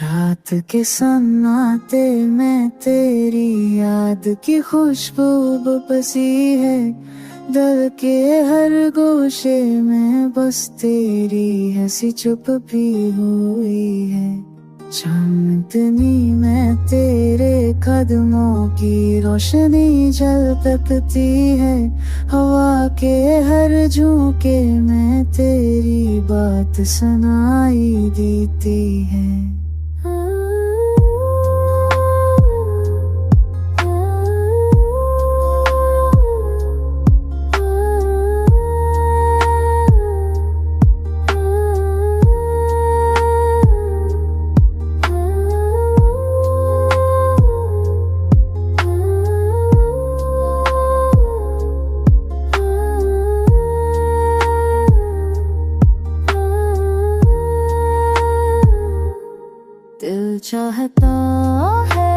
रात के सन्नाटे में तेरी याद की खुशबू बसी है। दिल के हर गोशे में बस तेरी हंसी चुप भी हुई है। चांदनी में तेरे कदमों की रोशनी झलकती है। हवा के हर झोंके में तेरी बात सुनाई देती है। दिल चाहता है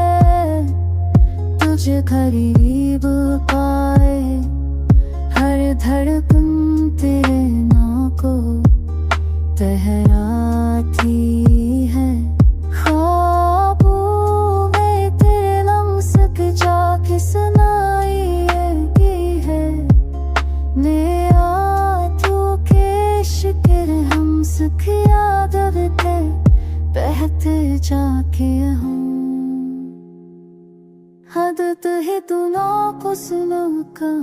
तुझे करीब पाए, हर धड़कन तेरे नाम को तहराती है। ख्वाबों में तेरे लम्स की जाके सुनाई है। नया तू के शिक्र हम सुखिया दबते बहते जाके हूँ। हद तुहे दुआ को सुनो का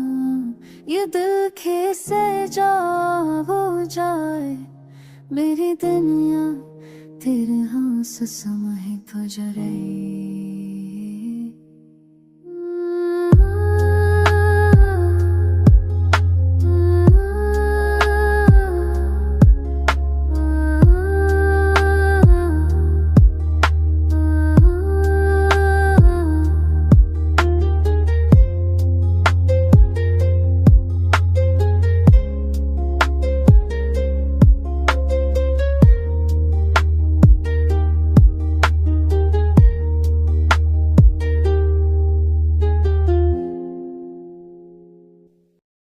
ये दिल कैसे जा हो जाए। मेरी दुनिया तेरे हाथ से समय गुजरे।